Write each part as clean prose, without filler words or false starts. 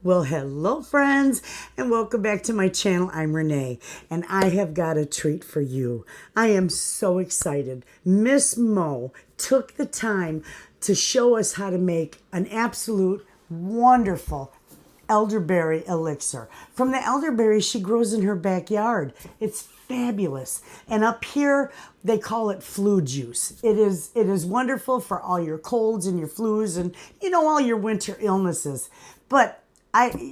Well, hello friends, and welcome back to my channel. I'm Renee, and I have got a treat for you. I am so excited. Miss Mo took the time to show us how to make an absolute wonderful elderberry elixir. From the elderberries she grows in her backyard. It's fabulous. And up here, they call it flu juice. It is wonderful for all your colds and your flus and, all your winter illnesses. But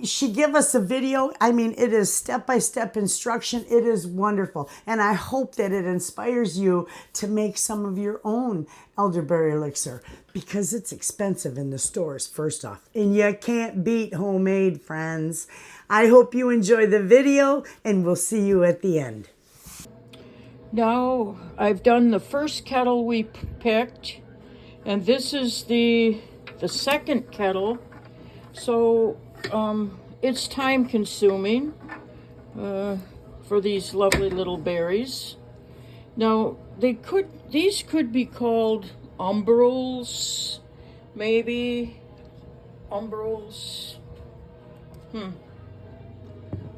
she gave us a video. I mean, it is step-by-step instruction. It is wonderful. And I hope that it inspires you to make some of your own elderberry elixir because it's expensive in the stores, first off. And you can't beat homemade, friends. I hope you enjoy the video and we'll see you at the end. Now, I've done the first kettle we picked, and this is the second kettle. So it's time consuming for these lovely little berries. Now these could be called umbrals, maybe umbrals.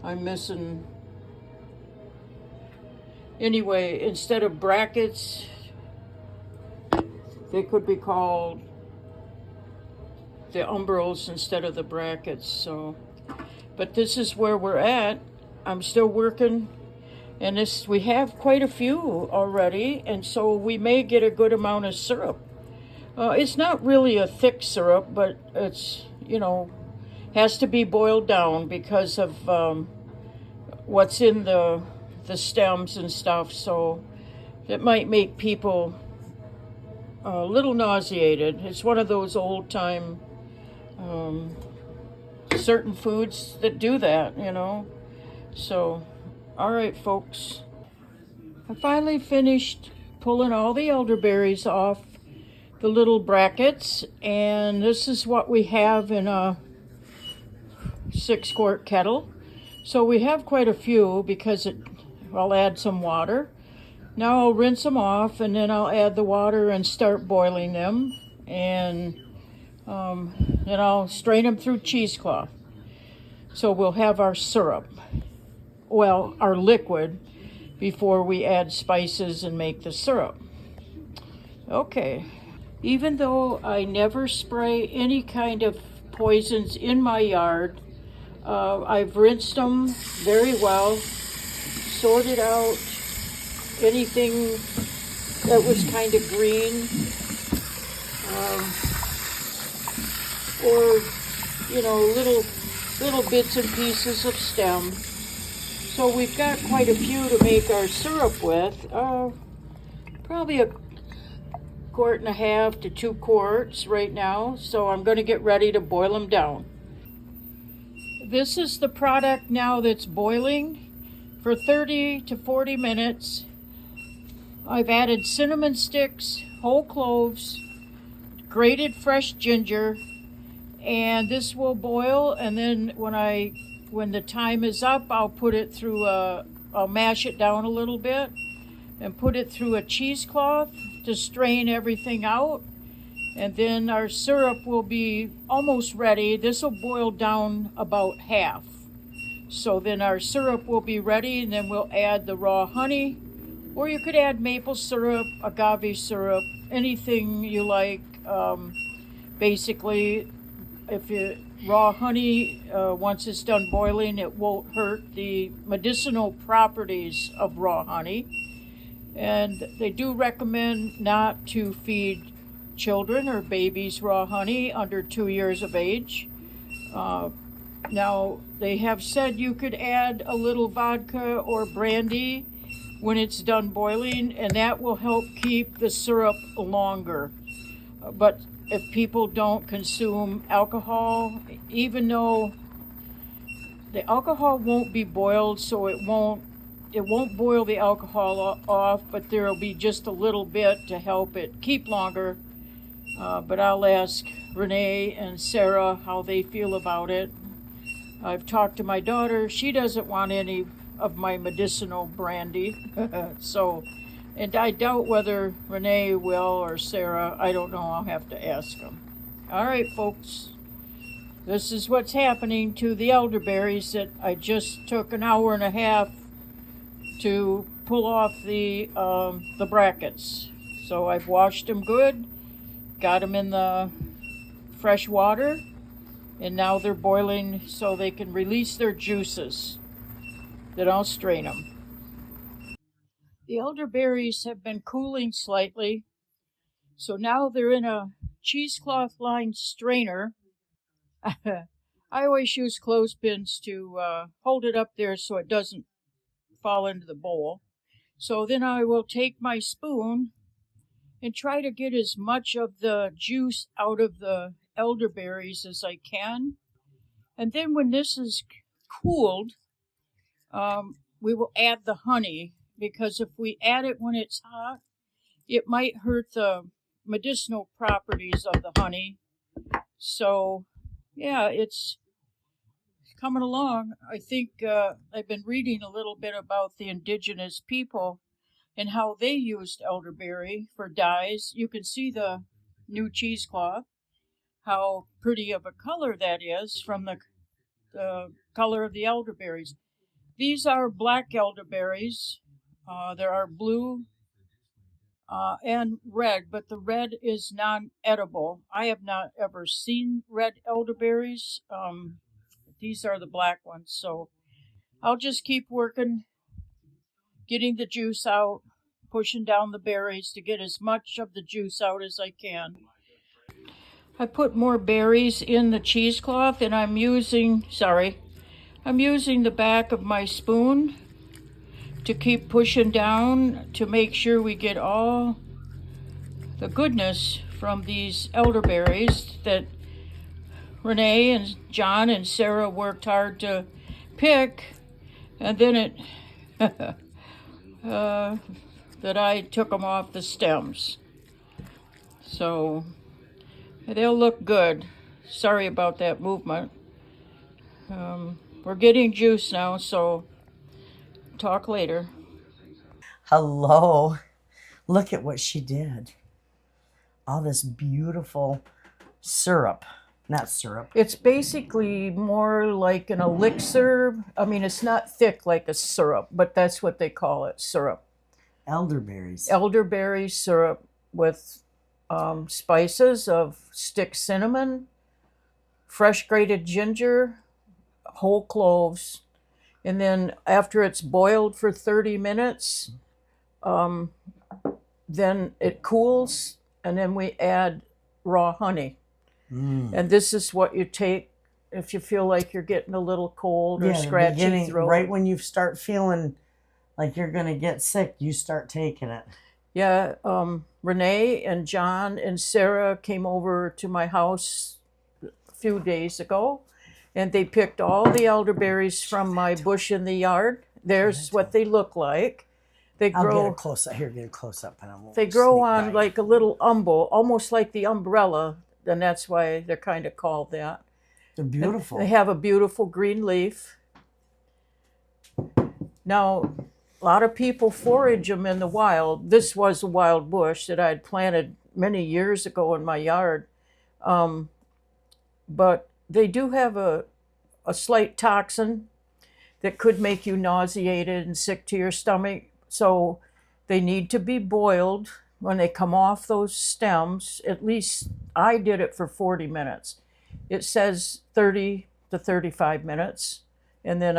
I'm missing. Anyway, instead of brackets, they could be called the umbrals instead of the brackets. So, but this is where we're at. I'm still working, and we have quite a few already, and so we may get a good amount of syrup. It's not really a thick syrup, but it's has to be boiled down because of what's in the stems and stuff. So it might make people a little nauseated. It's one of those old time certain foods that do that, So, all right, folks. I finally finished pulling all the elderberries off the little brackets, and this is what we have in a 6-quart kettle. So we have quite a few because I'll add some water. Now I'll rinse them off, and then I'll add the water and start boiling them, and then I'll strain them through cheesecloth. So we'll have our syrup, well, our liquid, before we add spices and make the syrup. Okay, even though I never spray any kind of poisons in my yard, I've rinsed them very well, sorted out anything that was kind of green, or little bits and pieces of stem. So we've got quite a few to make our syrup with. Probably a 1.5 to 2 quarts right now. So I'm going to get ready to boil them down. This is the product now that's boiling for 30 to 40 minutes. I've added cinnamon sticks, whole cloves, grated fresh ginger, and this will boil, and then when the time is up, I'll put it through I'll mash it down a little bit and put it through a cheesecloth to strain everything out, and then our syrup will be almost ready. This will boil down about half. So then our syrup will be ready, and then we'll add the raw honey, or you could add maple syrup, agave syrup, anything you like. Basically, if raw honey, once it's done boiling, it won't hurt the medicinal properties of raw honey. And they do recommend not to feed children or babies raw honey under 2 years of age. Now, they have said you could add a little vodka or brandy when it's done boiling, and that will help keep the syrup longer. But if people don't consume alcohol, even though the alcohol won't be boiled, so it won't boil the alcohol off, but there'll be just a little bit to help it keep longer. But I'll ask Renee and Sarah how they feel about it. I've talked to my daughter. She doesn't want any of my medicinal brandy. So, and I doubt whether Renee will or Sarah. I don't know. I'll have to ask them. All right, folks. This is what's happening to the elderberries that I just took an hour and a half to pull off the brackets. So I've washed them good, got them in the fresh water, and now they're boiling so they can release their juices. Then I'll strain them. The elderberries have been cooling slightly, so now they're in a cheesecloth lined strainer. I always use clothespins to hold it up there so it doesn't fall into the bowl. So then I will take my spoon and try to get as much of the juice out of the elderberries as I can. And then when this is cooled, we will add the honey, because if we add it when it's hot, it might hurt the medicinal properties of the honey. So, yeah, it's coming along. I think I've been reading a little bit about the indigenous people and how they used elderberry for dyes. You can see the new cheesecloth, how pretty of a color that is from the color of the elderberries. These are black elderberries. There are blue and red, but the red is non-edible. I have not ever seen red elderberries. These are the black ones. So I'll just keep working, getting the juice out, pushing down the berries to get as much of the juice out as I can. I put more berries in the cheesecloth, and I'm using the back of my spoon to keep pushing down to make sure we get all the goodness from these elderberries that Renee and John and Sarah worked hard to pick, and then that I took them off the stems. So they'll look good. Sorry about that movement. We're getting juice now, so talk later. Hello. Look at what she did. All this beautiful syrup. Not syrup. It's basically more like an elixir. I mean, it's not thick like a syrup, but that's what they call it, syrup. Elderberries. Elderberry syrup with spices of stick cinnamon, fresh grated ginger, whole cloves, and then after it's boiled for 30 minutes, then it cools, and then we add raw honey. And this is what you take if you feel like you're getting a little cold or scratchy throat. Right when you start feeling like you're going to get sick, you start taking it. Yeah, Renee and John and Sarah came over to my house a few days ago, and they picked all the elderberries from my bush in the yard. There's what they look like. They grow. I'll get a close up. Here, get a close up, and I won't. They grow on like a little umbel, almost like the umbrella, and that's why they're kind of called that. They're beautiful. They have a beautiful green leaf. Now, a lot of people forage them in the wild. This was a wild bush that I had planted many years ago in my yard. But they do have a slight toxin that could make you nauseated and sick to your stomach. So they need to be boiled when they come off those stems. At least I did it for 40 minutes. It says 30 to 35 minutes. And then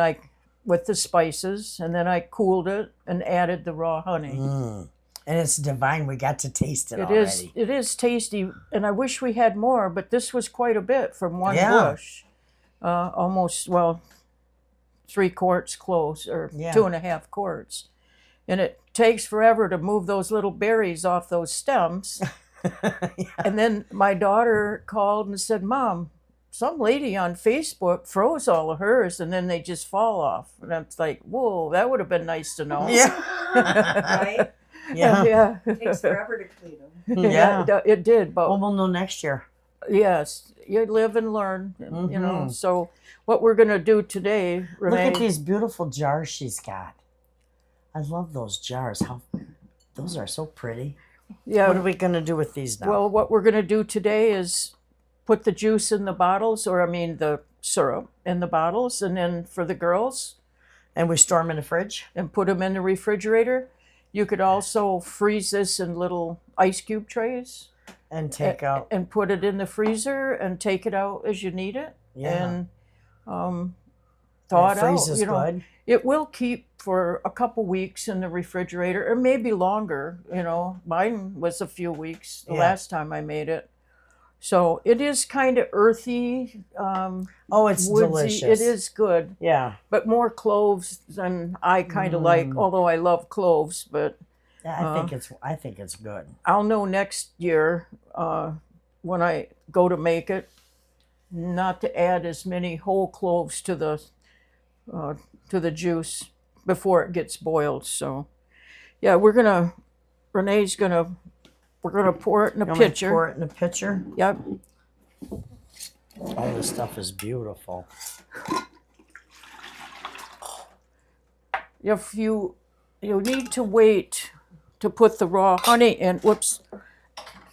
with the spices, and then I cooled it and added the raw honey. And it's divine. We got to taste it already. It is tasty, and I wish we had more, but this was quite a bit from one bush. Almost, 3 quarts close, or 2.5 quarts. And it takes forever to move those little berries off those stems. And then my daughter called and said, "Mom, some lady on Facebook froze all of hers, and then they just fall off." And I was like, "Whoa, that would have been nice to know." Yeah. Right? Yeah. It takes forever to clean them. Yeah, it did. But we'll know next year. Yes, you live and learn, you know. So what we're going to do today, Renee. Look at these beautiful jars she's got. I love those jars. Those are so pretty. Yeah. What are we going to do with these now? Well, what we're going to do today is put the juice in the bottles, or I mean the syrup in the bottles, and then for the girls, And we store them in the fridge? and put them in the refrigerator. You could also freeze this in little ice cube trays And take out. and put it in the freezer and take it out as you need it. Yeah. And thaw it out. freezes good. It will keep for a couple weeks in the refrigerator, or maybe longer. Mine was a few weeks the last time I made it. So it is kind of earthy. Oh, it's woodsy. delicious. It is good, Yeah. but more cloves than I kind of like. Although I love cloves, but I think it's good. I'll know next year when I go to make it not to add as many whole cloves to the juice before it gets boiled. So, yeah, we're gonna pour it in a pitcher. Pour it in a pitcher. Yep. Oh, this stuff is beautiful. If you need to wait to put the raw honey in. Whoops.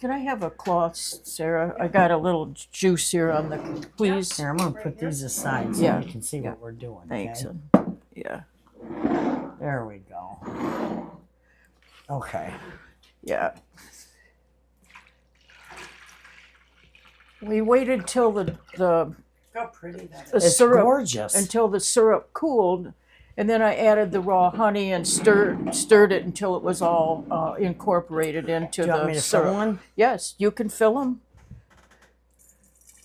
Can I have a cloth, Sarah? I got a little juice here on the. Please. Here, I'm gonna put these aside so Yeah. you can see what we're doing. Thanks. Okay? Yeah. There we go. Okay. Yeah. We waited till the How pretty that is. It's syrup gorgeous. until the syrup cooled, and then I added the raw honey and stirred it until it was all incorporated into Do you want me the to fill syrup. one? Yes, you can fill them.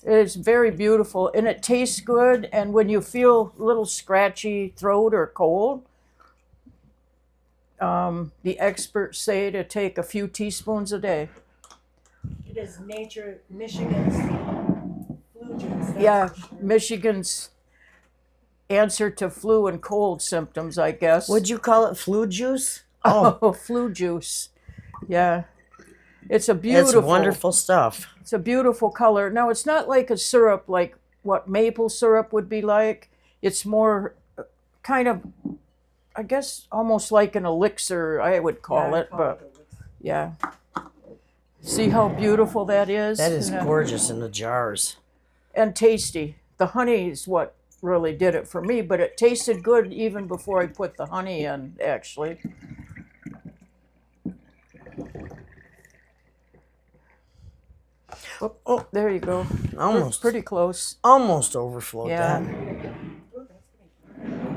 It is very beautiful, and it tastes good. And when you feel a little scratchy throat or cold, the experts say to take a few teaspoons a day. It is Michigan's flu juice. that's Yeah, for sure. Michigan's answer to flu and cold symptoms, I guess. Would you call it flu juice? Oh, flu juice. Yeah. It's a beautiful, It's wonderful stuff. It's a beautiful color. Now, it's not like a syrup like what maple syrup would be like. It's more kind of, I guess, almost like an elixir, I would call Yeah, it. But yeah. See how beautiful that is? That is And, gorgeous in the jars. and tasty. The honey is what really did it for me, but it tasted good even before I put the honey in, actually. Oh, there you go. Almost. Pretty close. Almost overflowed Yeah. that.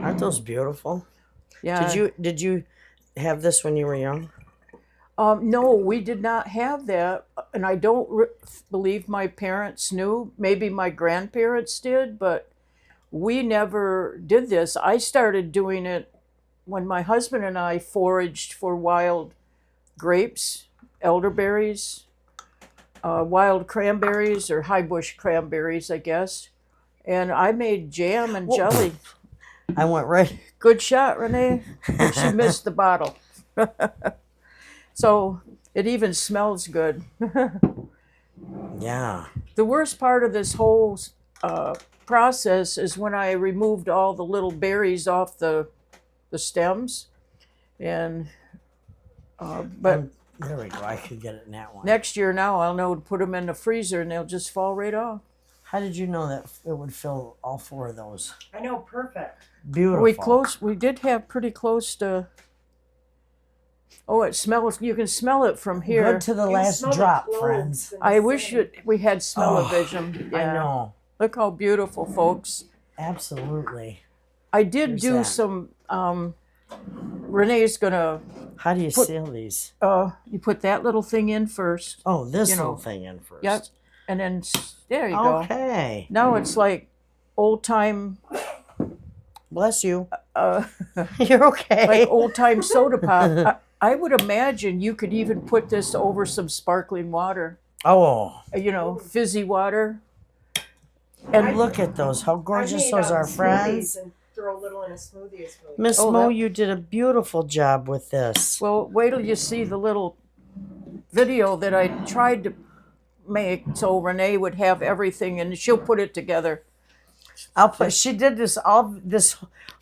Aren't those beautiful? Yeah. Did you have this when you were young? No, we did not have that, and I don't believe my parents knew. Maybe my grandparents did, but we never did this. I started doing it when my husband and I foraged for wild grapes, elderberries, wild cranberries, or high bush cranberries, I guess. And I made jam and jelly. I went right. Good shot, Renee. She missed the bottle. So it even smells good. Yeah. The worst part of this whole process is when I removed all the little berries off the stems. And but There we go. I could get it in that one. next year now I'll know to put them in the freezer and they'll just fall right off. How did you know that it would fill all four of those? I know, perfect. Beautiful. We did have pretty close to. Oh, it smells. You can smell it from here. Good to the You last smell the drop, cloves friends. and the I wish cinnamon. we had smell-o-vision. I Yeah. know. Look how beautiful, folks. Absolutely. I did Here's do that. some. Renee's gonna. How do you seal these? You put that little thing in first. Oh, this you know, little thing in first. Yep. And then there you go. Okay. Now it's like old time, Bless you. You're okay. like old time soda pop. I would imagine you could even put this over some sparkling water. Oh, Fizzy water. and look at those. How I gorgeous made, those are, smoothies friends. And throw a little in a smoothie. It's really Miss Oh, Mo, that- you did a beautiful job with this. Well, wait till you see the little video that I tried to make so Renee would have everything and she'll put it together. She did this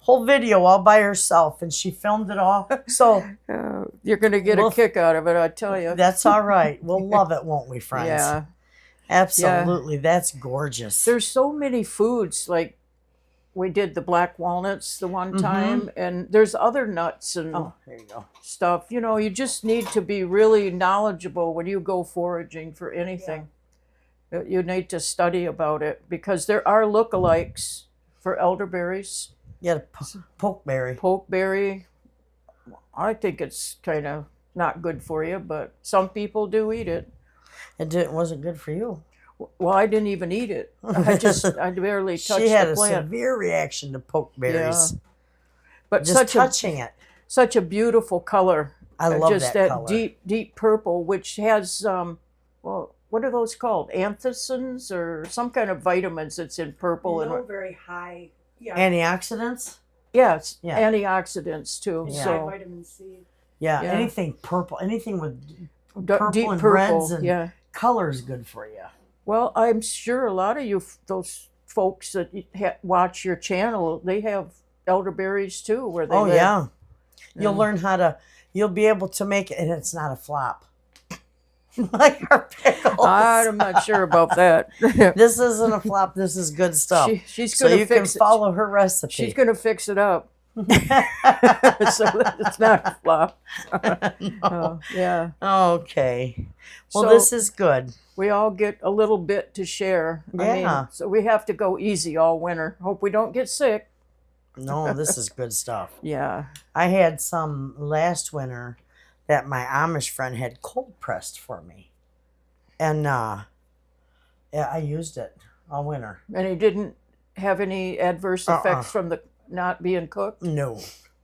whole video all by herself, and she filmed it all. So You're going to get Well, a kick out of it, I tell you. that's all right. We'll love it, won't we, friends? Yeah. Absolutely. That's gorgeous. There's so many foods, like we did the black walnuts the one time, and there's other nuts and There you go. stuff. You know, you just need to be really knowledgeable when you go foraging for anything. You need to study about it because there are lookalikes for elderberries. Yeah, pokeberry. Pokeberry, I think it's kind of not good for you, but some people do eat it. It wasn't good for you. Well, I didn't even eat it. I barely touched She had the a plant. severe reaction to pokeberries. Yeah. But Just touching it. Such a beautiful color. I love just that that color. deep purple, which has well, what are those called? Anthocyanins or some kind of vitamins that's in purple No, and very high. Yeah. Antioxidants? yes, Yeah. antioxidants too. Yeah. High So vitamin C. Yeah, Yeah. anything purple, anything with purple deep and purple. reds and Yeah. color is good for you. Well, I'm sure a lot of you, those folks that watch your channel, they have elderberries too, where they live. Yeah. You'll learn how to, you'll be able to make it, and it's not a flop. Like our pickles. I'm not sure about that. This isn't a flop. This is good stuff. She's So going you to can fix it. follow her recipe. She's going to fix it up. So it's not a flop. Yeah. Okay. Well, So- this is good. We all get a little bit to share. I Yeah. mean, so we have to go easy all winter. Hope we don't get sick. No, this is good stuff. Yeah. I had some last winter that my Amish friend had cold pressed for me. And yeah, I used it all winter. And it didn't have any adverse effects from the not being cooked. No.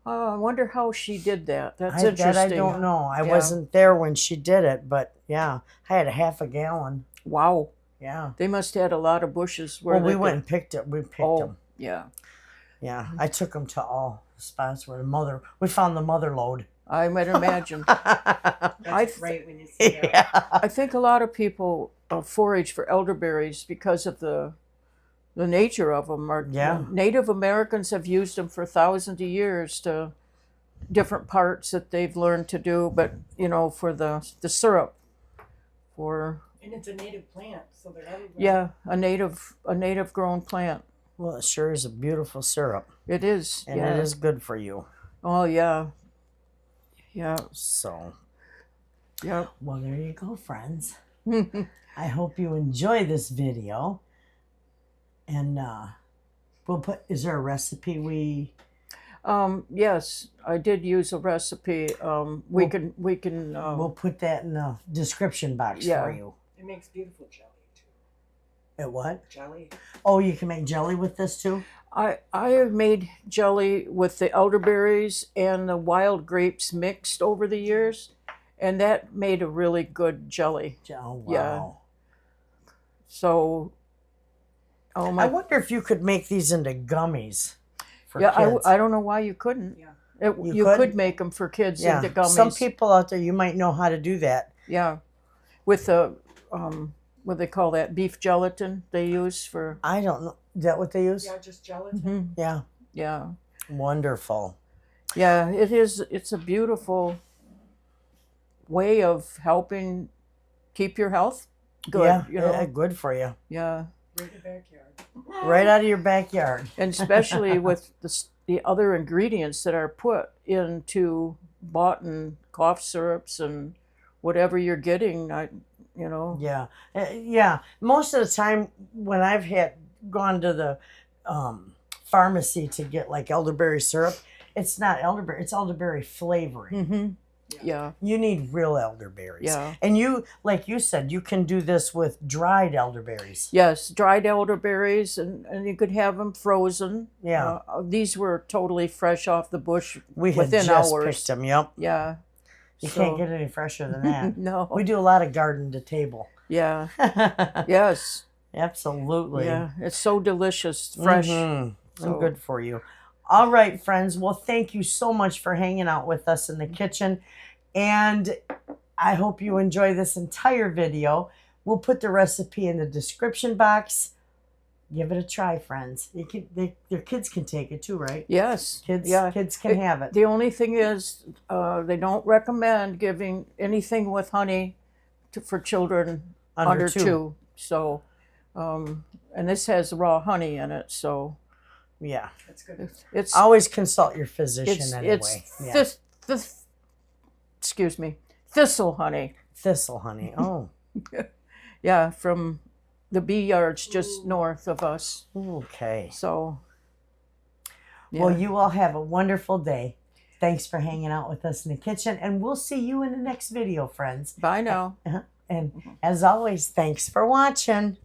Oh, I wonder how she did that. That's That interesting. I don't know. I Yeah. wasn't there when she did it, but yeah, I had a half a gallon. Wow. Yeah. They must have had a lot of bushes where Well, we they went could- and picked it. We picked Oh, them. yeah. Yeah, I took them to all the spots where we found the mother lode. I might imagine. That's great when you see it. Yeah. I think a lot of people forage for elderberries because of the nature of them. Yeah. Native Americans have used them for thousands of years to different parts that they've learned to do, but you know, for the syrup, for And it's a native plant, so they're everywhere. yeah, a native grown plant. Well, it sure is a beautiful syrup, It is. and yeah. it is good for you. Oh yeah. Yeah. So, Yeah. well, there you go, friends. I hope you enjoy this video. And we'll put, is there a recipe we... Yes, I did use a recipe. We can we'll put that in the description box yeah. for you. It makes beautiful jelly, too. At what? Jelly. Oh, you can make jelly with this too? I have made jelly with the elderberries and the wild grapes mixed over the years, and that made a really good jelly. Oh, wow. Yeah. So, oh I my, wonder if you could make these into gummies for yeah, kids. I don't know why you couldn't. Yeah. You could? could make them for kids Yeah. into gummies. Some people out there, you might know how to do that. Yeah, with the what they call that, beef gelatin they use for. I don't know. Is that what they use? Yeah, just gelatin. Mhm. Yeah. Yeah. Wonderful. Yeah, it is. It's a beautiful way of helping keep your health good. Yeah, You know, good for you. yeah, Right in the backyard. Right out of your backyard. and especially with the other ingredients that are put into bought and cough syrups and whatever you're getting. You know, Yeah. Yeah. Most of the time when I've gone to the pharmacy to get like elderberry syrup, it's not elderberry, it's elderberry flavoring. Mm-hmm. Yeah, You need real elderberries. yeah. And you, like you said, you can do this with dried elderberries. Yes, dried elderberries, and you could have them frozen. Yeah. These were totally fresh off the bush We had within just hours. picked them. Yep. Yeah. You So- can't get any fresher than that. No. We do a lot of garden to table. Yeah. Yes. Absolutely. Yeah. It's so delicious, fresh. Mhm. So- And good for you. All right, friends. Well, thank you so much for hanging out with us in the kitchen. And I hope you enjoy this entire video. We'll put the recipe in the description box. Give it a try, friends. Your kids can take it too, right? Yes. Kids, Yeah. kids can have it. The only thing is, they don't recommend giving anything with honey for children under two. So, and this has raw honey in it, so Yeah. That's good. it's Always consult your physician it's anyway. it's excuse me, thistle honey. Thistle honey. Oh, Yeah, from the bee yards just north of us. okay. So, yeah. Well, you all have a wonderful day. Thanks for hanging out with us in the kitchen, and we'll see you in the next video, friends. Bye now. And as always, thanks for watching.